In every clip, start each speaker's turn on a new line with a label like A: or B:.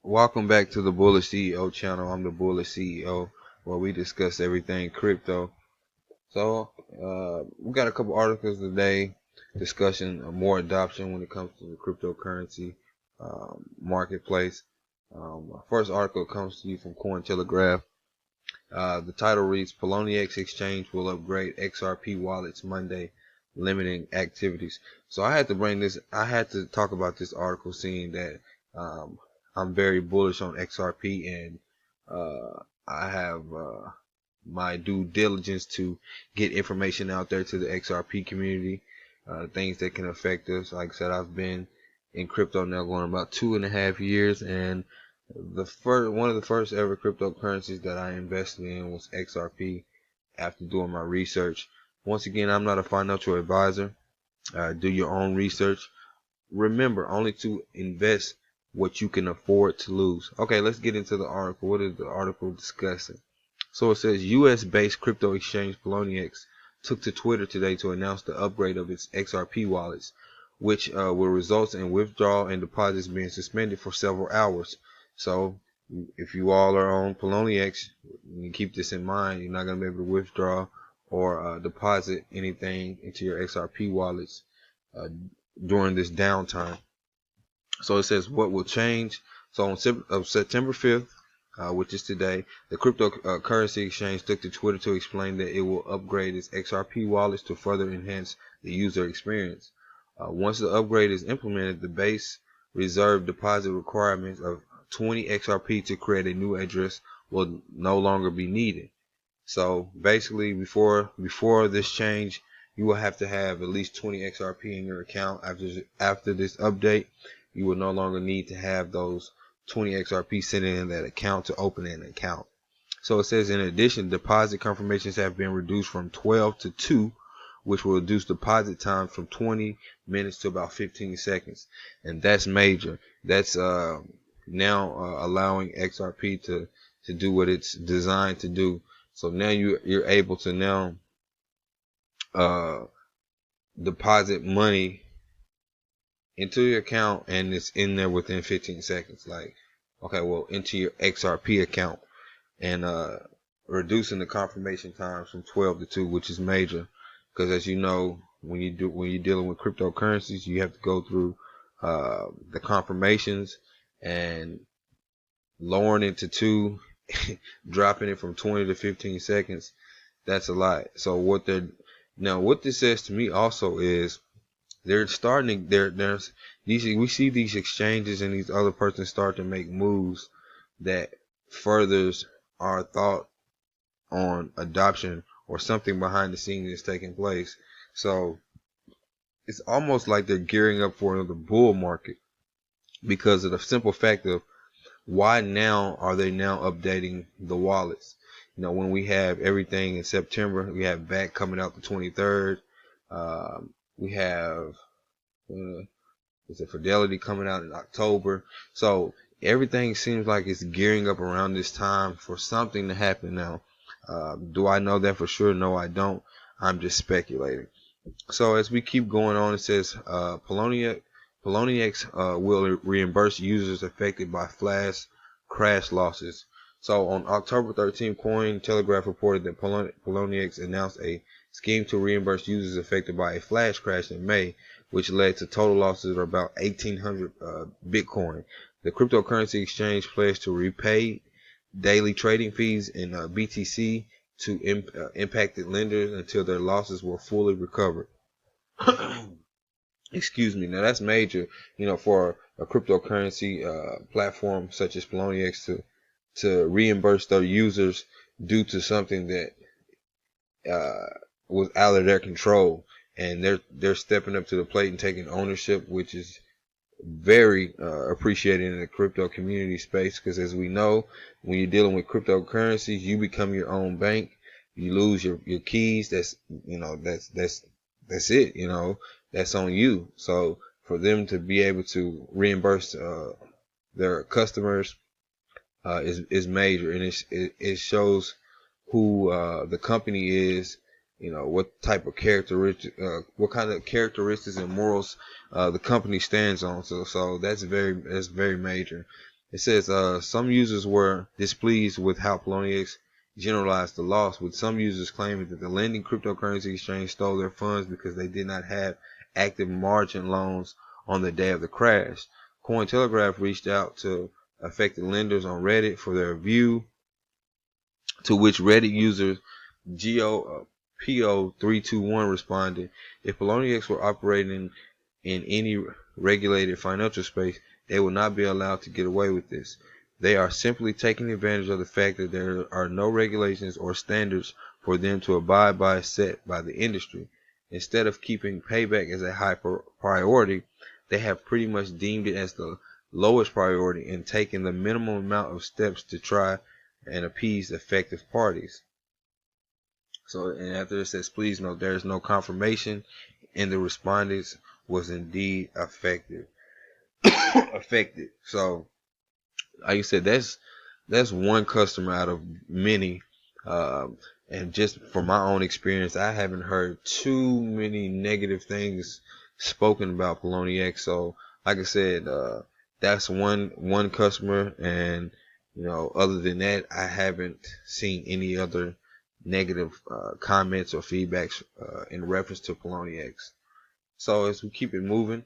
A: Welcome back to the Bullish CEO channel. I'm the Bullish CEO, where we discuss everything crypto. So, we got a couple articles today discussing more adoption when it comes to the cryptocurrency marketplace. Our first article comes to you from Cointelegraph. The title reads, Poloniex Exchange will upgrade XRP wallets Monday, limiting activities. So I had to talk about this article, seeing that I'm very bullish on XRP, and I have my due diligence to get information out there to the XRP community, things that can affect us. Like I said, I've been in crypto now going about 2.5 years, and one of the first ever cryptocurrencies that I invested in was XRP after doing my research. Once again, I'm not a financial advisor. Do your own research. Remember, only to invest what you can afford to lose. Okay, let's get into the article. What is the article discussing? So it says US-based crypto exchange Poloniex took to Twitter today to announce the upgrade of its XRP wallets, which will result in withdrawal and deposits being suspended for several hours. So if you all are on Poloniex, you keep this in mind. You're not going to be able to withdraw or deposit anything into your XRP wallets during this downtime. So it says what will change. So on September 5th, which is today, the cryptocurrency exchange took to Twitter to explain that it will upgrade its XRP wallets to further enhance the user experience. Once the upgrade is implemented, the base reserve deposit requirements of 20 XRP to create a new address will no longer be needed. So basically, before this change, you will have to have at least 20 XRP in your account. After this update, you will no longer need to have those 20 XRP sitting in that account to open an account. So it says, in addition, deposit confirmations have been reduced from 12 to 2, which will reduce deposit time from 20 minutes to about 15 seconds. And that's major. That's now allowing XRP to do what it's designed to do. So now you're able to now deposit money into your account, and it's in there within 15 seconds. Like, okay, well, into your XRP account, and reducing the confirmation times from 12 to 2, which is major, because as you know, when you're dealing with cryptocurrencies, you have to go through the confirmations, and lowering it to 2, dropping it from 20 to 15 seconds. That's a lot. So what this says to me also is, they're starting. We see these exchanges and these other persons start to make moves that furthers our thought on adoption, or something behind the scenes is taking place. So it's almost like they're gearing up for the bull market, because of the simple fact of, why now are they now updating the wallets? When we have everything in September, we have back coming out the 23rd. We have Fidelity coming out in October. So everything seems like it's gearing up around this time for something to happen now. Do I know that for sure? No, I don't. I'm just speculating. So as we keep going on, it says Poloniex will reimburse users affected by flash crash losses. So on October 13th, Cointelegraph reported that Poloniex announced a scheme to reimburse users affected by a flash crash in May, which led to total losses of about 1,800 Bitcoin. The cryptocurrency exchange pledged to repay daily trading fees in BTC to impacted lenders until their losses were fully recovered. Excuse me. Now that's major, for a cryptocurrency platform such as Poloniex to reimburse their users due to something that was out of their control, and they're stepping up to the plate and taking ownership, which is very appreciated in the crypto community space. Because as we know, when you're dealing with cryptocurrencies, you become your own bank. You lose your keys. That's it. That's on you. So for them to be able to reimburse their customers is major, and it shows who the company is, what type of what kind of characteristics and morals the company stands on. So that's very major. It says some users were displeased with how Poloniex generalized the loss, with some users claiming that the lending cryptocurrency exchange stole their funds because they did not have active margin loans on the day of the crash. Cointelegraph reached out to affected lenders on Reddit for their view, to which Reddit user GOPO321 responded, "If Poloniex were operating in any regulated financial space, they would not be allowed to get away with this. They are simply taking advantage of the fact that there are no regulations or standards for them to abide by set by the industry. Instead of keeping payback as a high priority, they have pretty much deemed it as the lowest priority and taken the minimum amount of steps to try and appease affected parties." So, and after it says, please note there is no confirmation, and the respondents was indeed affected. So, like I said, that's one customer out of many. And just from my own experience, I haven't heard too many negative things spoken about Poloniex. So, like I said, that's one customer, and other than that, I haven't seen any other negative comments or feedbacks in reference to Poloniex. So as we keep it moving,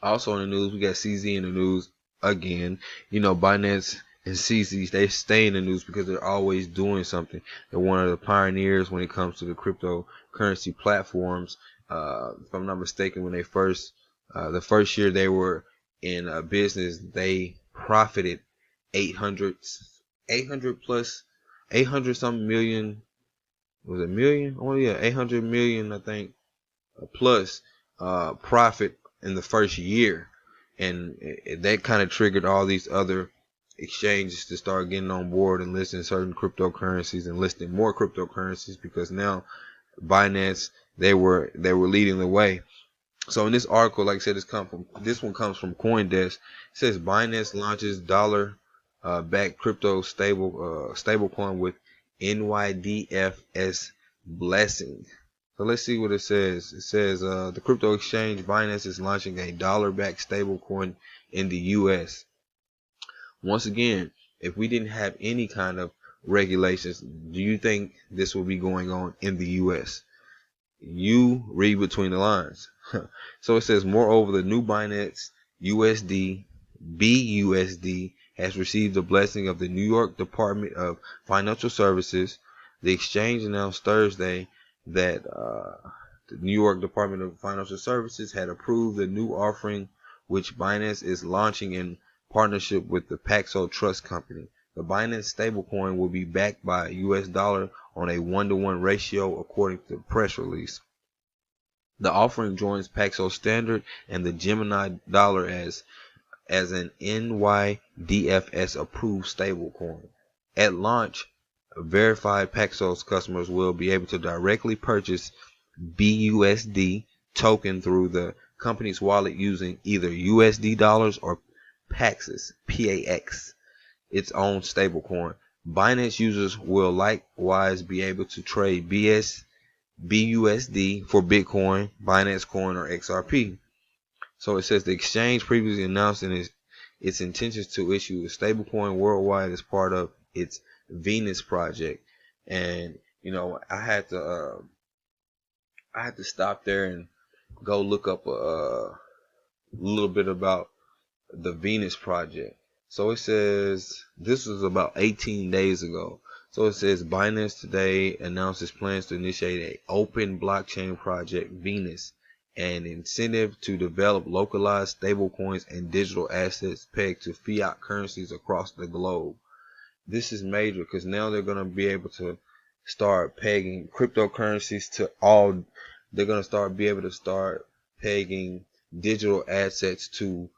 A: also in the news, we got CZ in the news again. Binance and CZ, they stay in the news because they're always doing something. They're one of the pioneers when it comes to the cryptocurrency platforms. If I'm not mistaken, when they the first year they were in business, they profited 800 something million. Was it million? Oh yeah, 800 million, I think, plus profit in the first year, and that kind of triggered all these other exchanges to start getting on board and listing certain cryptocurrencies and listing more cryptocurrencies, because now Binance, they were leading the way. So in this article, like I said, this one comes from CoinDesk. It says Binance launches dollar backed crypto stablecoin with NYDFS blessing. So let's see what it says. It says the crypto exchange Binance is launching a dollar-backed stablecoin in the U.S. Once again, if we didn't have any kind of regulations, do you think this will be going on in the U.S.? You read between the lines. So it says, moreover, the new Binance USD BUSD has received the blessing of the New York Department of Financial Services. The exchange announced Thursday that the New York Department of Financial Services had approved the new offering, which Binance is launching in partnership with the Paxos Trust Company. The Binance stablecoin will be backed by US dollar on a 1-to-1 ratio, according to the press release. The offering joins Paxos Standard and the Gemini dollar as an NYDFS approved stablecoin. At launch, verified Paxos customers will be able to directly purchase BUSD token through the company's wallet using either USD dollars or Paxos, PAX, its own stablecoin. Binance users will likewise be able to trade BUSD for Bitcoin, Binance Coin, or XRP. So it says the exchange previously announced in its intentions to issue a stablecoin worldwide as part of its Venus project. And I had to stop there and go look up a little bit about the Venus project. So it says this was about 18 days ago. So it says Binance today announces plans to initiate an open blockchain project, Venus, an incentive to develop localized stablecoins and digital assets pegged to fiat currencies across the globe. This is major because now they're going to be able to start pegging cryptocurrencies to all. They're going to be able to start pegging digital assets to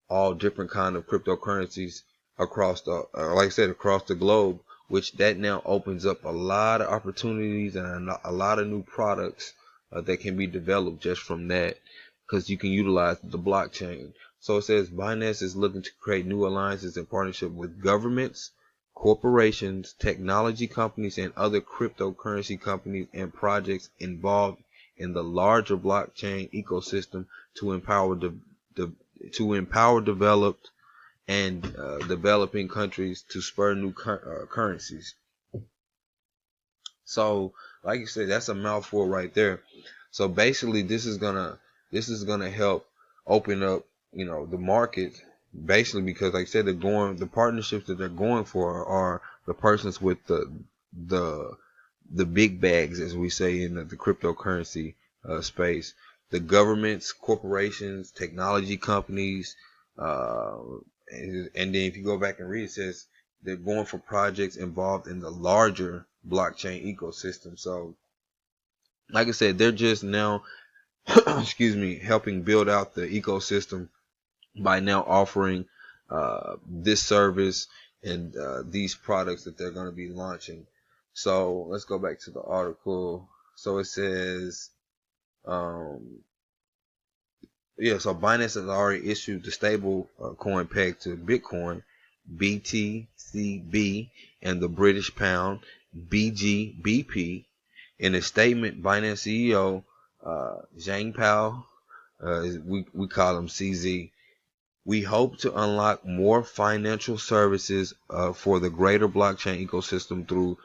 A: all different kind of cryptocurrencies across the globe, which that now opens up a lot of opportunities and a lot of new products that can be developed just from that, because you can utilize the blockchain. So it says Binance is looking to create new alliances in partnership with governments, corporations, technology companies, and other cryptocurrency companies and projects involved in the larger blockchain ecosystem to empower developed and developing countries to spur new currencies. So, like you said, that's a mouthful right there. So basically, this is gonna help open up, the market. Basically, because like I said, the partnerships that they're going for are the persons with the the big bags, as we say in the cryptocurrency space. The governments, corporations, technology companies, uh, and then if you go back and read, it says they're going for projects involved in the larger blockchain ecosystem. So, like I said, they're just now, excuse me, helping build out the ecosystem by now offering this service and these products that they're going to be launching. So let's go back to the article. So it says, um, yeah, so Binance has already issued the stable coin peg to Bitcoin, BTCB, and the British pound, BGBP. In a statement, Binance CEO Zhang Pao, we call him CZ, we hope to unlock more financial services for the greater blockchain ecosystem through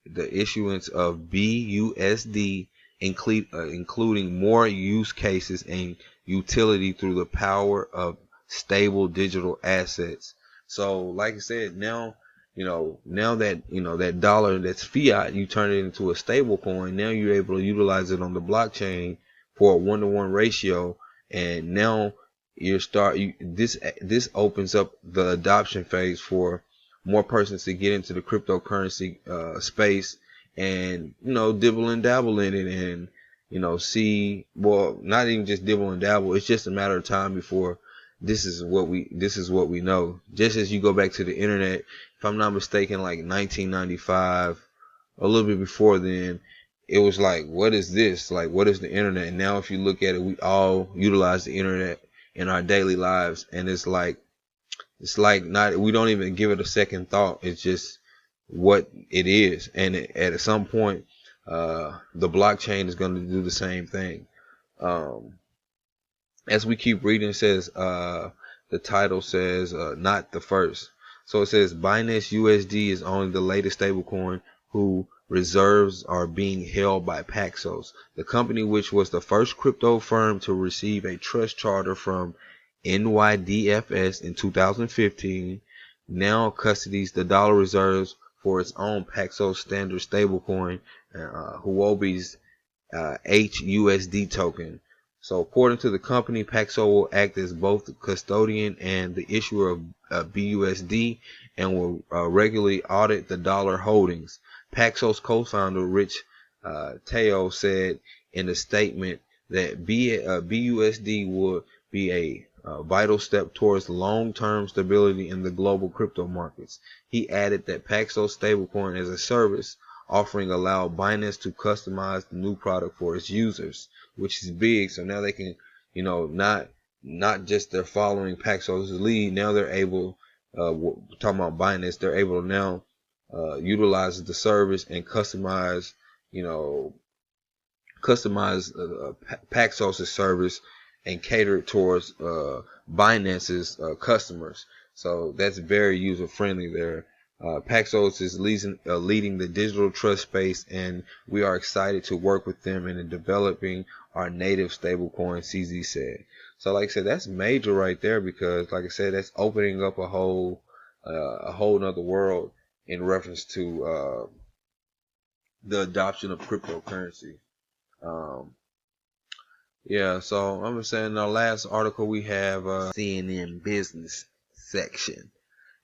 A: the issuance of BUSD, including more use cases and utility through the power of stable digital assets. So, like I said, now now that that dollar that's fiat, you turn it into a stable coin. Now you're able to utilize it on the blockchain for a 1-to-1 ratio, and now this opens up the adoption phase for more persons to get into the cryptocurrency space, and dibble and dabble in it, and see, well, not even just dibble and dabble. It's just a matter of time before this is what we know. Just as you go back to the internet, if I'm not mistaken, like 1995, a little bit before then, it was like, what is this? Like, what is the internet? And now if you look at it, we all utilize the internet in our daily lives, and it's like not, we don't even give it a second thought. It's just what it is. And at some point, the blockchain is going to do the same thing. As we keep reading, it says, the title says, not the first. So it says Binance USD is only the latest stablecoin who reserves are being held by Paxos, the company which was the first crypto firm to receive a trust charter from NYDFS in 2015, now custodies the dollar reserves for its own Paxos standard stablecoin, Huobi's HUSD token. So according to the company, Paxos will act as both the custodian and the issuer of BUSD, and will regularly audit the dollar holdings. Paxos co-founder Rich Teo said in a statement that BUSD would be a vital step towards long-term stability in the global crypto markets. He added that Paxos stablecoin as a service offering allowed Binance to customize the new product for its users, which is big. So now they can, not just they're following Paxos' lead. Now they're able, talking about Binance, they're able to now utilize the service and customize Paxos' service and cater it towards Binance's customers. So that's very user friendly there. Paxos is leading the digital trust space, and we are excited to work with them in developing our native stablecoin, CZ said. So like I said, that's major right there, because like I said, that's opening up a whole nother world in reference to the adoption of cryptocurrency. Yeah, so I'm saying in our last article we have CNN business section.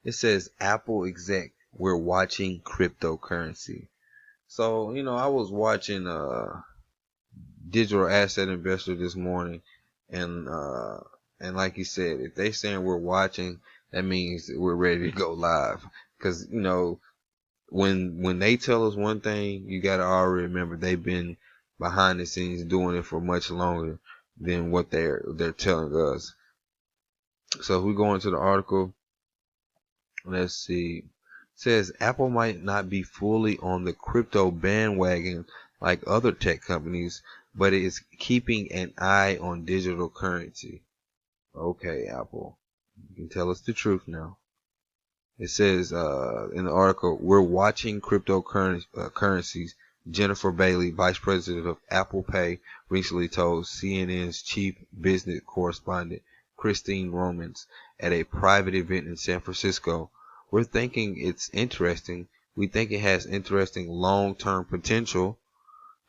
A: It says Apple exec, we're watching cryptocurrency. So, I was watching Digital Asset Investor this morning, and like you said, if they saying we're watching, that means we're ready to go live. Because, when they tell us one thing, you gotta already remember they've been behind the scenes doing it for much longer than what they're telling us. So if we go into the article, let's see. It says Apple might not be fully on the crypto bandwagon like other tech companies, but it is keeping an eye on digital currency. Okay, Apple. You can tell us the truth now. It says in the article, we're watching cryptocurrencies. Jennifer Bailey, vice president of Apple Pay, recently told CNN's chief business correspondent Christine Romans at a private event in San Francisco. We're thinking it's interesting. We think it has interesting long-term potential.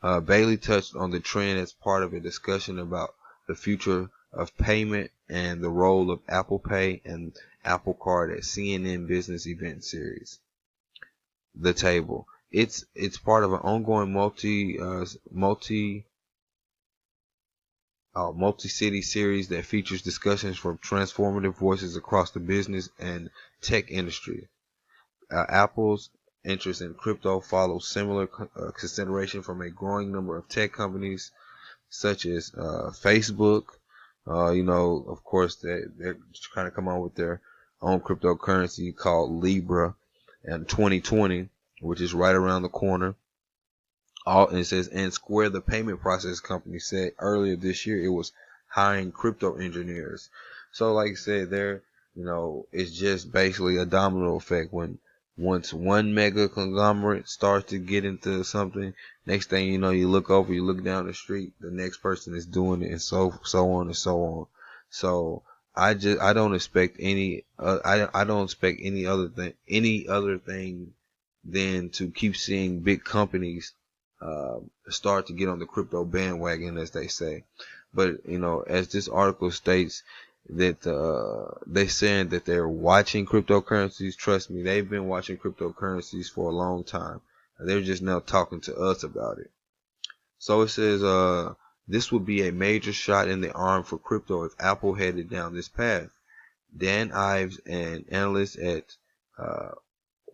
A: Bailey touched on the trend as part of a discussion about the future of payment and the role of Apple Pay and Apple Card at CNN Business Event Series. The Table. It's part of an ongoing multi-city series that features discussions from transformative voices across the business and tech industry. Apple's interest in crypto follows similar consideration from a growing number of tech companies such as Facebook. Of course, they're trying to come out with their own cryptocurrency called Libra in 2020, which is right around the corner. It says, and Square, the payment process company, said earlier this year it was hiring crypto engineers. So, like I said, it's just basically a domino effect. Once one mega conglomerate starts to get into something, next thing you know, you look down the street, the next person is doing it, and so on and so on. So I don't expect any other thing than to keep seeing big companies start to get on the crypto bandwagon, as they say. But as this article states, that they're saying that they're watching cryptocurrencies. Trust me, they've been watching cryptocurrencies for a long time. They're just now talking to us about it. So it says this would be a major shot in the arm for crypto if Apple headed down this path. Dan Ives, an analyst at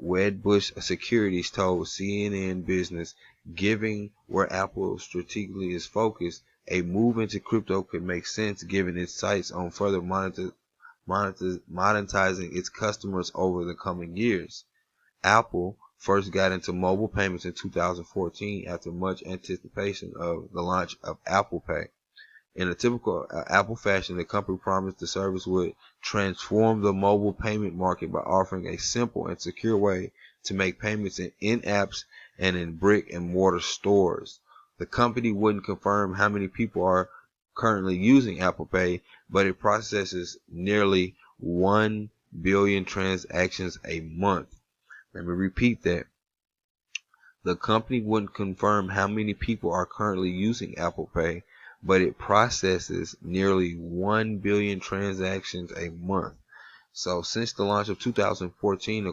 A: Wedbush Securities, told CNN Business, given where Apple strategically is focused, a move into crypto could make sense given its sights on further monetizing its customers over the coming years. Apple first got into mobile payments in 2014 after much anticipation of the launch of Apple Pay. In a typical Apple fashion, the company promised the service would transform the mobile payment market by offering a simple and secure way to make payments in apps and in brick-and-mortar stores. The company wouldn't confirm how many people are currently using Apple Pay, but it processes nearly 1 billion transactions a month. Let me repeat that. The company wouldn't confirm how many people are currently using Apple Pay, but it processes nearly 1 billion transactions a month. So since the launch of 2014,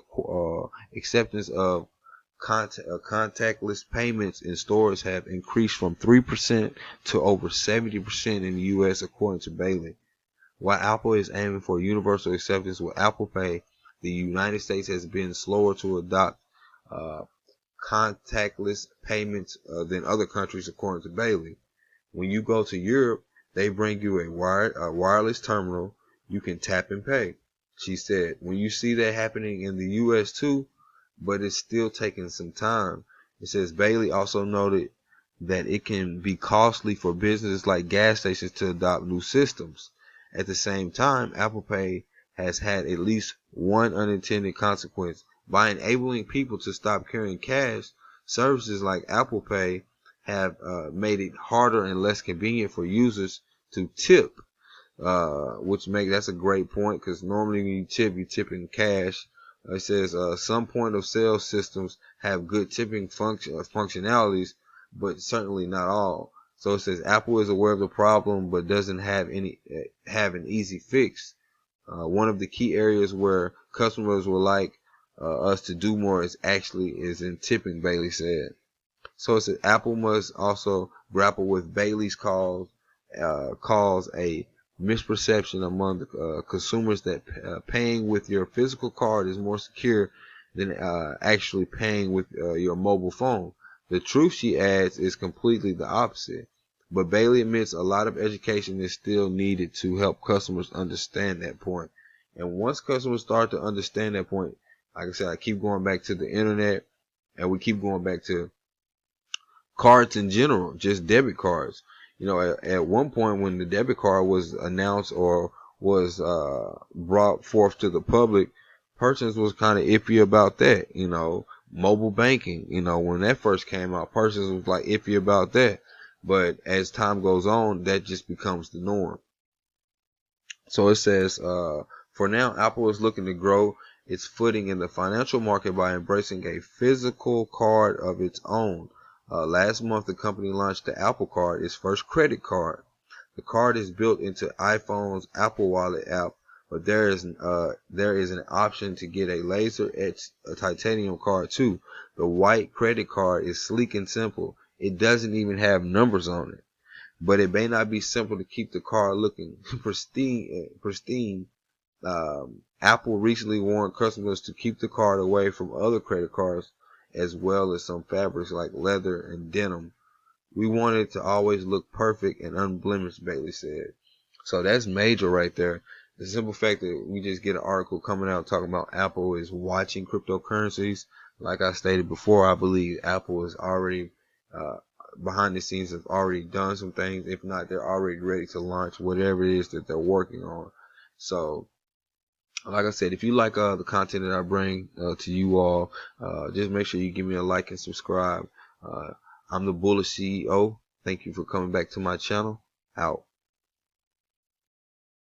A: acceptance of contactless payments in stores have increased from 3% to over 70% in the U.S., according to Bailey. While Apple is aiming for universal acceptance with Apple Pay, the United States has been slower to adopt contactless payments than other countries, according to Bailey. When you go to Europe, they bring you a wireless terminal. You can tap and pay. She said, when you see that happening in the U.S. too, but it's still taking some time. It says Bailey also noted that it can be costly for businesses like gas stations to adopt new systems. At the same time, Apple Pay has had at least one unintended consequence. By enabling people to stop carrying cash, services like Apple Pay have made it harder and less convenient for users to tip, that's a great point, because normally when you tip in cash. It says some point of sale systems have good tipping functionalities, but certainly not all. So it says Apple is aware of the problem, but doesn't have an easy fix. One of the key areas where customers would like us to do more is in tipping, Bailey said. So it says Apple must also grapple with Bailey's calls a misperception among the consumers that paying with your physical card is more secure than actually paying with your mobile phone. The truth, she adds, is completely the opposite. But Bailey admits a lot of education is still needed to help customers understand that point. And once customers start to understand that point, like I said, I keep going back to the internet, and we keep going back to cards in general, just debit cards. At one point when the debit card was announced or was brought forth to the public, persons was kind of iffy about that. You know, mobile banking, you know, when that first came out, persons was like iffy about that. But as time goes on, that just becomes the norm. So it says, for now, Apple is looking to grow its footing in the financial market by embracing a physical card of its own. Last month, the company launched the Apple Card, its first credit card. The card is built into iPhone's Apple Wallet app, but there is an option to get a laser etched titanium card too. The white credit card is sleek and simple. It doesn't even have numbers on it, but it may not be simple to keep the card looking pristine. Apple recently warned customers to keep the card away from other credit cards, as well as some fabrics like leather and denim. We want it to always look perfect and unblemished, Bailey said. So that's major right there. The simple fact that we just get an article coming out talking about Apple is watching cryptocurrencies. Like I stated before, I believe Apple is already behind the scenes, have already done some things. If not, they're already ready to launch whatever it is that they're working on. So, like I said, if you like the content that I bring to you all, just make sure you give me a like and subscribe. I'm the Bullish CEO. Thank you for coming back to my channel. Out.